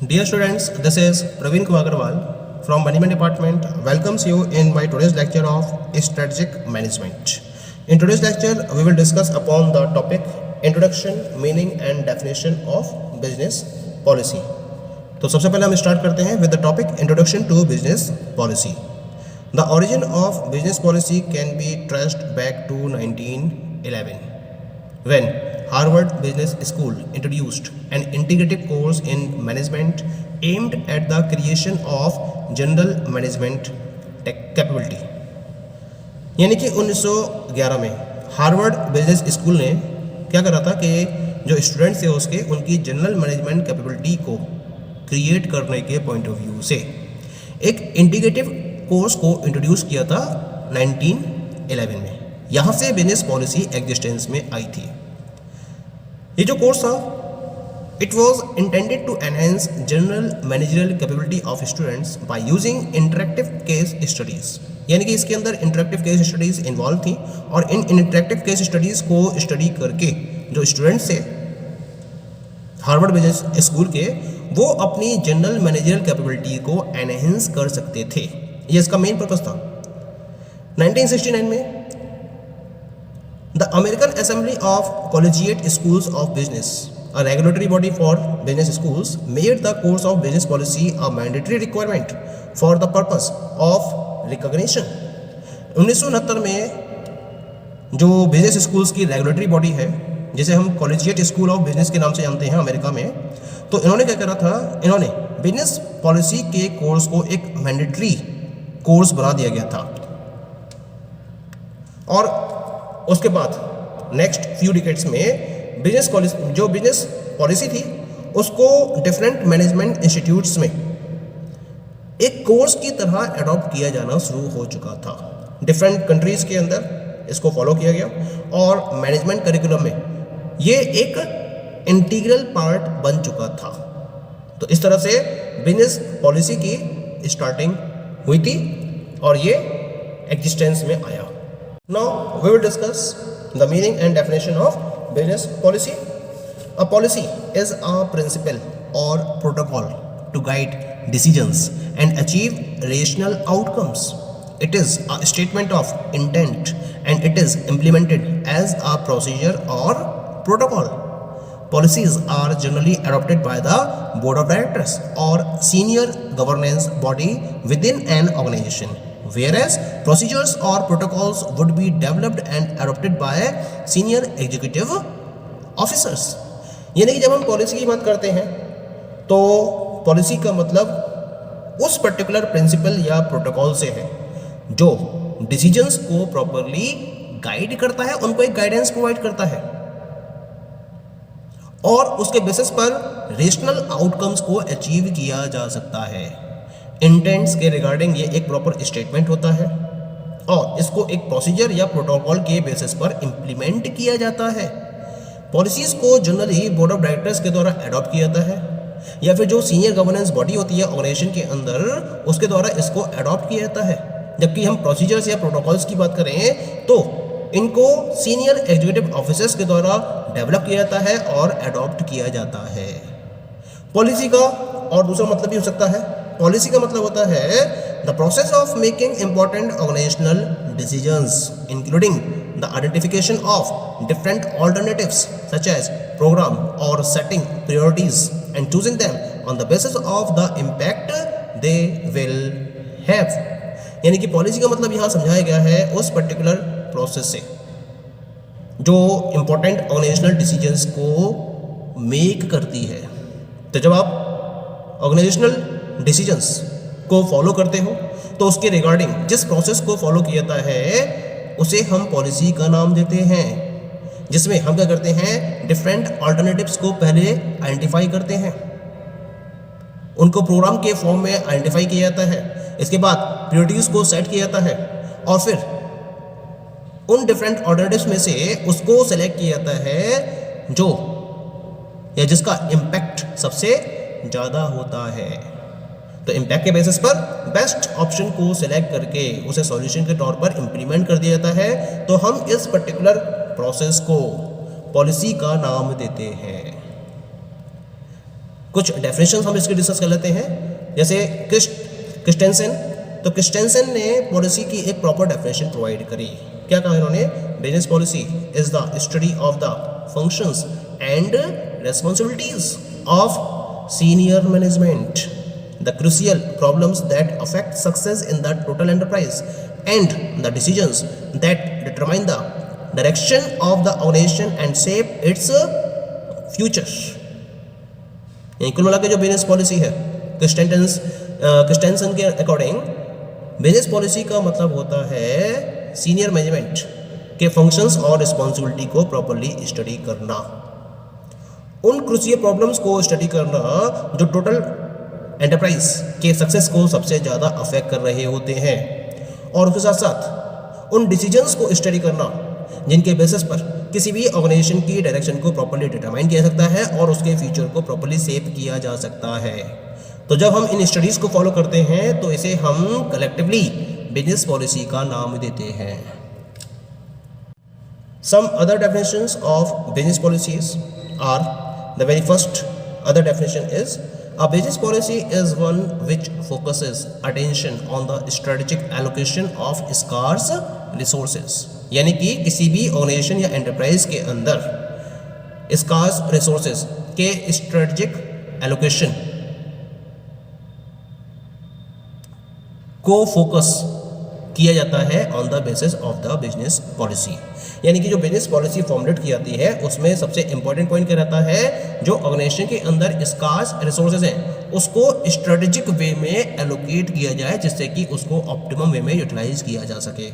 Dear students, this is Praveen Kumar Agarwal from Management Department welcomes you in my today's lecture of Strategic Management. In today's lecture, we will discuss upon the topic Introduction, Meaning and Definition of Business Policy. तो सबसे पहले हम start करते हैं with the topic Introduction to Business Policy. The origin of business policy can be traced back to 1911 when Harvard Business School introduced an integrated course in management aimed at the creation of general management capability. यानी कि 1911 में Harvard business school ने क्या करा था कि जो students थे उसके उनकी जनरल मैनेजमेंट कैपेबिलिटी को क्रिएट करने के पॉइंट ऑफ व्यू से एक इंटीग्रेटिव कोर्स को इंट्रोड्यूस किया था 1911 में. यहाँ से बिजनेस पॉलिसी एग्जिस्टेंस में आई थी. ये जो कोर्स था it was intended to enhance general managerial capability of students by using interactive case studies. यानी कि इसके अंदर इंटरेक्टिव केस स्टडीज़ इन्वॉल्व थी और इन इंटरेक्टिव केस स्टडीज़ को स्टडी करके जो स्टूडेंट्स थे हार्वर्ड बिजनेस स्कूल के वो अपनी जनरल मैनेजरियल कैपेबिलिटी को एनहेंस कर सकते थे. ये इसका मेन पर्पस था. 1969 में The American Assembly of Collegiate Schools of Business, a regulatory body for business schools, made the course of business policy a mandatory requirement for the purpose of recognition. 1969 में जो business schools की regulatory body है जिसे हम collegiate school of business के नाम से जानते हैं अमेरिका में, तो इन्होंने क्या करा था, इन्होंने बिजनेस पॉलिसी के कोर्स को एक मैंडेटरी कोर्स बना दिया गया था. और उसके बाद नेक्स्ट फ्यू डिकेड्स में बिजनेस पॉलिसी थी उसको डिफरेंट मैनेजमेंट इंस्टीट्यूट्स में एक कोर्स की तरह अडॉप्ट किया जाना शुरू हो चुका था. डिफरेंट कंट्रीज़ के अंदर इसको फॉलो किया गया और मैनेजमेंट करिकुलम में ये एक इंटीग्रल पार्ट बन चुका था. तो इस तरह से बिजनेस पॉलिसी की स्टार्टिंग हुई थी और ये एग्जिस्टेंस में आया. Now we will discuss the meaning and definition of business policy. A policy is a principle or protocol to guide decisions and achieve rational outcomes. It is a statement of intent and it is implemented as a procedure or protocol. Policies are generally adopted by the board of directors or senior governance body within an organization, whereas procedures or protocols would be developed and adopted by senior executive officers. यानी कि जब हम policy की बात करते हैं तो policy का मतलब उस पर्टिकुलर प्रिंसिपल या प्रोटोकॉल से है जो डिसीजंस को प्रॉपरली गाइड करता है, उनको एक गाइडेंस प्रोवाइड करता है और उसके बेसिस पर रेशनल आउटकम्स को अचीव किया जा सकता है. इंटेंट्स के रिगार्डिंग ये एक प्रॉपर स्टेटमेंट होता है और इसको एक प्रोसीजर या प्रोटोकॉल के बेसिस पर इम्प्लीमेंट किया जाता है. पॉलिसीज़ को जनरली बोर्ड ऑफ डायरेक्टर्स के द्वारा अडॉप्ट किया जाता है या फिर जो सीनियर गवर्नेंस बॉडी होती है ऑर्गेनाइजेशन के अंदर उसके द्वारा इसको अडॉप्ट किया जाता है. जबकि हम प्रोसीजर्स या प्रोटोकॉल्स की बात करें तो इनको सीनियर एग्जीक्यूटिव ऑफिसर्स के द्वारा डेवलप किया जाता है और अडॉप्ट किया जाता है. पॉलिसी का और दूसरा मतलब भी हो सकता है. पॉलिसी का मतलब होता है the process of making important organisational decisions including the identification of different alternatives such as programme और setting priorities and choosing them on the basis of the impact they will have. यानी कि policy का मतलब यहाँ समझाया गया है उस पर्टिकुलर प्रोसेस से जो इंपॉर्टेंट ऑर्गेनाइजेशनल डिसीजंस को मेक करती है. तो जब आप ऑर्गेनाइजेशनल डिसीजंस को फॉलो करते हो तो उसके रिगार्डिंग जिस प्रोसेस को फॉलो किया जाता है उसे हम पॉलिसी का नाम देते हैं, जिसमें हम क्या करते हैं डिफरेंट अल्टरनेटिव्स को पहले आइडेंटिफाई करते हैं, उनको प्रोग्राम के फॉर्म में आइडेंटिफाई किया जाता है, इसके बाद प्रायोरिटीज़ को सेट किया जाता है और फिर उन डिफरेंट अल्टरनेटिव्स में से उसको सेलेक्ट किया जाता है जो या जिसका इम्पैक्ट सबसे ज़्यादा होता है. तो इम्पैक्ट के बेसिस पर बेस्ट ऑप्शन को सिलेक्ट करके उसे सॉल्यूशन के तौर पर इम्प्लीमेंट कर दिया जाता है. तो हम इस पर्टिकुलर प्रोसेस को पॉलिसी का नाम देते हैं. कुछ डेफिनेशन हम इसके डिस्कस कर लेते हैं, जैसे क्रिस्टेंसन। तो क्रिस्टेंसन ने पॉलिसी की एक प्रॉपर डेफिनेशन प्रोवाइड करी। क्या कहा इन्होंने? Business policy is the study of the functions and responsibilities of senior management, the crucial problems that affect success in the total enterprise and the decisions that determine the direction of the organisation and shape its future. कुल मिला के जो business policy है Christensen के according, business policy का मतलब होता है सीनियर मैनेजमेंट के फंक्शंस और रिस्पॉन्सिबिलिटी को प्रॉपर्ली स्टडी करना, उन क्रूशियल प्रॉब्लम्स को स्टडी करना जो टोटल एंटरप्राइज के सक्सेस को सबसे ज़्यादा अफेक्ट कर रहे होते हैं, और उसके साथ साथ उन डिसीजंस को स्टडी करना जिनके बेसिस पर किसी भी ऑर्गेनाइजेशन की डायरेक्शन को प्रॉपर्ली डिटरमाइन किया जा सकता है और उसके फ्यूचर को प्रॉपर्ली शेप किया जा सकता है। तो जब हम इन स्टडीज़ को फॉलो करते हैं तो इसे हम कलेक्टिवली बिजनेस पॉलिसी का नाम देते हैं। Some other definitions of business policies are, the very first other definition is a business policy is one which focuses attention on the strategic allocation of scarce resources, यानी कि किसी भी organisation या enterprise के अंदर स्कार्स रिसोर्सेज के strategic allocation को focus किया जाता है on the basis of the business policy. यानी कि जो बिजनेस पॉलिसी फॉर्मुलेट की जाती है उसमें सबसे इंपॉर्टेंट पॉइंट क्या रहता है, जो ऑर्गेनाइजेशन के अंदर स्कार्स रिसोर्सेज हैं उसको स्ट्रेटेजिक वे में एलोकेट किया जाए जिससे कि उसको ऑप्टिमम वे में यूटिलाइज किया जा सके।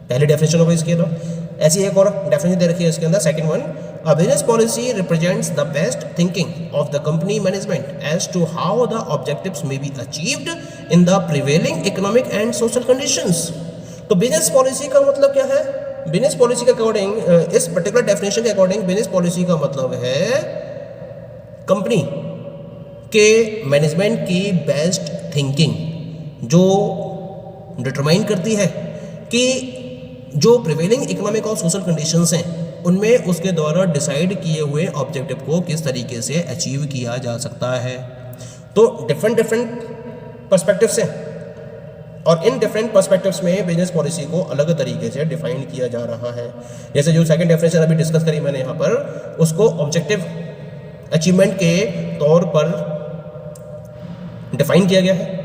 पहली डेफिनेशन होगा इसके अंदर। ऐसी एक और डेफिनेशन दे रखी है इसके अंदर, second one, a business policy represents the best thinking of the company management as to how the objectives may be achieved in the prevailing economic and social conditions. तो बिजनेस पॉलिसी का मतलब क्या है? Business policy के according, इस particular definition के according business policy का मतलब है कंपनी के मैनेजमेंट की बेस्ट थिंकिंग जो डिटरमाइन करती है कि जो प्रिवेलिंग इकोनॉमिक और सोशल कंडीशंस हैं उनमें उसके द्वारा डिसाइड किए हुए ऑब्जेक्टिव को किस तरीके से अचीव किया जा सकता है। तो डिफरेंट पर्सपेक्टिव्स हैं और इन डिफरेंट पर्सपेक्टिव्स में बिजनेस पॉलिसी को अलग तरीके से डिफाइन किया जा रहा है। जैसे जो सेकंड डेफिनेशन अभी डिस्कस करी मैंने यहाँ पर, उसको ऑब्जेक्टिव अचीवमेंट के तौर पर डिफाइन किया गया है।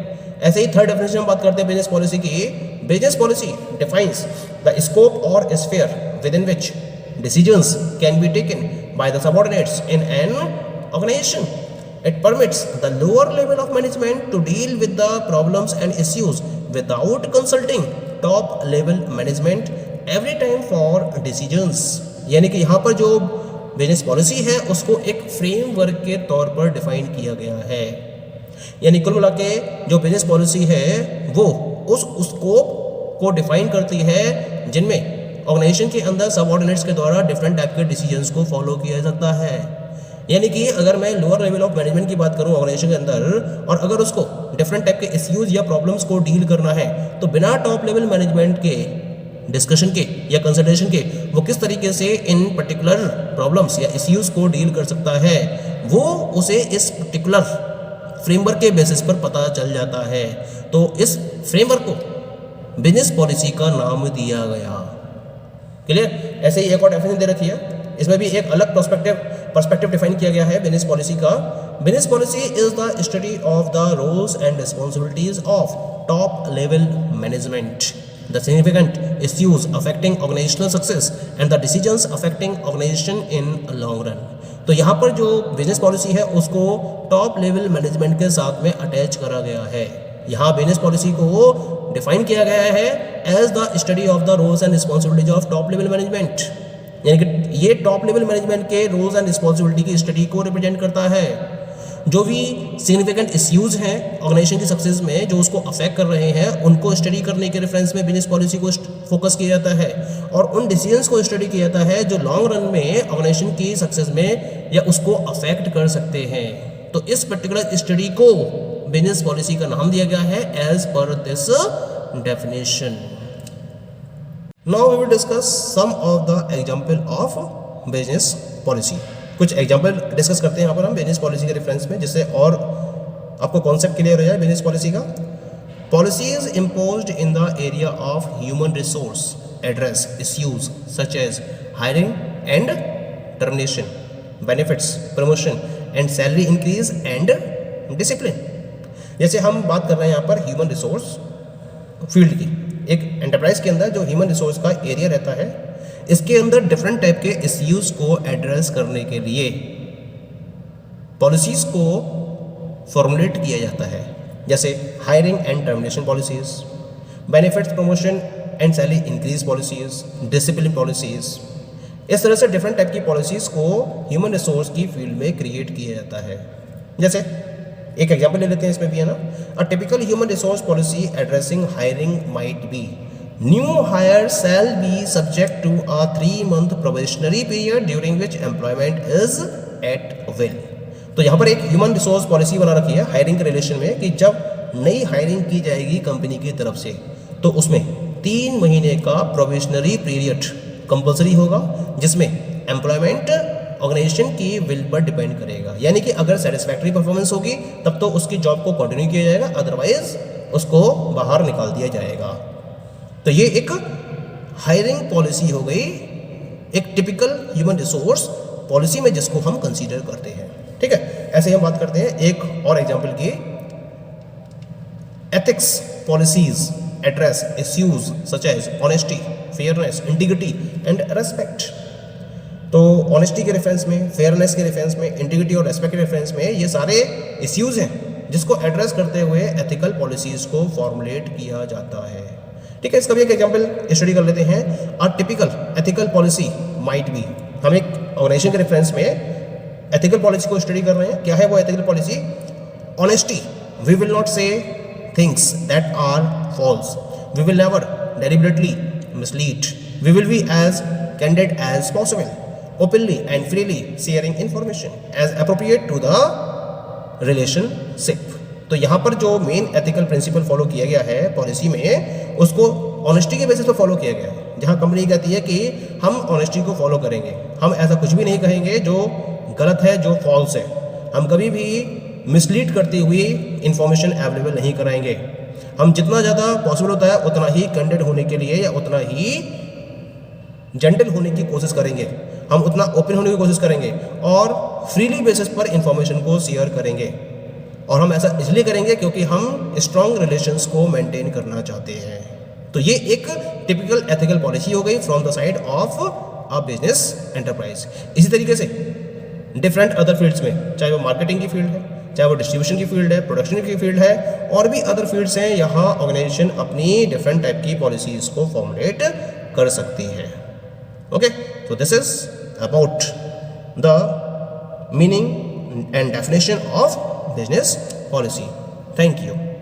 ऐसे ही थर्ड डेफिनेशन हम बात करते हैं बिजनेस पॉलिसी की। Business policy defines the scope और sphere within which decisions can be taken by the subordinates in an organisation. It permits the lower level of management to deal with the problems and issues without consulting top level management every time for decisions। यानी कि यहाँ पर जो business policy है उसको एक framework के तौर पर डिफाइन किया गया है। यानी कुल मिला के जो बिजनेस पॉलिसी है वो उस स्कोप को डिफाइन करती है जिनमें ऑर्गेनाइजेशन के अंदर सबऑर्डिनेट्स के द्वारा डिफरेंट टाइप के डिसीजंस को फॉलो किया जाता है। यानी कि अगर मैं लोअर लेवल ऑफ मैनेजमेंट की बात करूं ऑर्गेनाइजेशन के अंदर और अगर उसको डिफरेंट टाइप के इश्यूज या प्रॉब्लम्स को डील करना है तो बिना टॉप लेवल मैनेजमेंट के डिस्कशन के या कंसल्टेशन के वो किस तरीके से इन पर्टिकुलर प्रॉब्लम्स या इश्यूज को डील कर सकता है वो उसे इस पर्टिकुलर फ्रेमवर्क के बेसिस पर पता चल जाता है। तो इस फ्रेमवर्क को बिजनेस पॉलिसी का नाम दिया गया। क्लियर? ऐसे ही एक और डेफिनेशन दे रखी है, इसमें भी एक अलग पर्सपेक्टिव डिफाइन किया गया है बिजनेस पॉलिसी का। Business policy is the study of the roles and responsibilities of top level management, the significant issues affecting organisational success and the decisions affecting organisation in long run. तो यहाँ पर जो business policy है उसको top level management के साथ में attach करा गया है। यहाँ बिजनेस पॉलिसी को डिफाइन किया गया है as the study of the roles and responsibilities of top level management, यानी कि ये टॉप लेवल मैनेजमेंट के रोल्स एंड रिस्पॉन्सिबिलिटी की स्टडी को रिप्रेजेंट करता है। जो भी सिग्निफिकेंट इश्यूज हैं ऑर्गेनाइजेशन की सक्सेस में जो उसको अफेक्ट कर रहे हैं उनको स्टडी करने के रेफरेंस में बिजनेस पॉलिसी को फोकस किया जाता है और उन डिसीजंस को स्टडी किया जाता है जो लॉन्ग रन में ऑर्गेनाइजेशन की सक्सेस में या उसको अफेक्ट कर सकते हैं। तो इस पर्टिकुलर स्टडी को बिजनेस पॉलिसी का नाम दिया गया है as per this definition. Now we will discuss some of the example of business policy. कुछ एग्जाम्पल डिस्कस करते हैं यहाँ पर हम बिजनेस पॉलिसी के रेफरेंस में, जिससे और आपको कॉन्सेप्ट क्लियर हो जाए बिजनेस पॉलिसी का। Policies imposed in the area of human resource address issues such as hiring and termination, benefits, promotion and salary increase and discipline. जैसे हम बात कर रहे हैं यहाँ पर ह्यूमन रिसोर्स फील्ड की, एक एंटरप्राइज के अंदर जो ह्यूमन रिसोर्स का एरिया रहता है, इसके अंदर डिफरेंट टाइप के इश्यूज को एड्रेस करने के लिए पॉलिसीज को फॉर्मुलेट किया जाता है, जैसे hiring and termination policies, benefits, promotion and salary increase policies, discipline policies. इस तरह से डिफरेंट टाइप की पॉलिसीज को ह्यूमन रिसोर्स की फील्ड में क्रिएट किया जाता है। जैसे एक एग्जांपल ले लेते हैं इसमें भी, है ना। A typical human resource policy addressing hiring might be new hire shall be subject to a 3-month probationary period during which employment is at will. तो यहाँ पर एक ह्यूमन रिसोर्स पॉलिसी बना रखी है हायरिंग के रिलेशन में कि जब नई हायरिंग की जाएगी कंपनी की तरफ से, तो उसमें 3 महीने का प्रोबेशनरी पीरियड कंपल्सरी होगा, जिसमें एम्प्लॉयमेंट ऑर्गेनाइजेशन की विल पर डिपेंड करेगा। यानी कि अगर सेटिस्फैक्ट्री परफॉर्मेंस होगी तब तो उसकी जॉब को कंटिन्यू किया जाएगा, अदरवाइज उसको बाहर निकाल दिया जाएगा। तो ये एक हायरिंग पॉलिसी हो गई, एक टिपिकल ह्यूमन रिसोर्स पॉलिसी में जिसको हम कंसीडर करते हैं। ठीक है, ऐसे ही हम बात करते हैं एक और एग्जांपल की। Ethics policies address issues such as honesty, fairness, integrity and respect. तो ऑनेस्टी के रेफरेंस में, फेयरनेस के रेफरेंस में, इंटीग्रिटी और रेस्पेक्ट के रेफरेंस में ये सारे इश्यूज हैं जिसको एड्रेस करते हुए एथिकल पॉलिसीज को फॉर्मुलेट किया जाता है। ठीक है, इसका भी एक एग्जांपल स्टडी कर लेते हैं। A typical ethical policy might be, हम एक ऑर्गेनाइजेशन के रेफरेंस में एथिकल पॉलिसी को स्टडी कर रहे हैं। क्या है वो ethical policy? Honesty, we will not say things that are false, we will never deliberately mislead, we will be as candid as possible, openly and freely sharing information as appropriate to the relationship। तो यहाँ पर जो main ethical principle follow किया गया है policy में, उसको honesty के बेसिस पर फॉलो किया गया है, जहाँ कंपनी कहती है कि हम ऑनेस्टी को फॉलो करेंगे, हम ऐसा कुछ भी नहीं कहेंगे जो गलत है, जो फॉल्स है, हम कभी भी मिसलीड करती हुई इंफॉर्मेशन अवेलेबल नहीं कराएंगे, हम जितना ज़्यादा पॉसिबल होता है उतना ही कैंडिड होने के लिए या उतना ही जेंटल होने की कोशिश करेंगे, हम उतना ओपन होने की कोशिश करेंगे और फ्रीली बेसिस पर इंफॉर्मेशन को शेयर करेंगे। और हम ऐसा इसलिए करेंगे क्योंकि हम स्ट्रॉन्ग रिलेशंस को मेंटेन करना चाहते हैं। तो ये एक टिपिकल एथिकल पॉलिसी हो गई from the side of a business enterprise. इसी तरीके से डिफरेंट अदर फील्ड्स में, चाहे वो मार्केटिंग की फील्ड है, चाहे वो डिस्ट्रीब्यूशन की फील्ड है, प्रोडक्शन की फील्ड है, और भी अदर फील्ड्स हैं, यहाँ ऑर्गेनाइजेशन अपनी डिफरेंट टाइप की पॉलिसीज़ को फॉर्मुलेट कर सकती है। Okay, so this is about the meaning and definition of business policy. Thank you.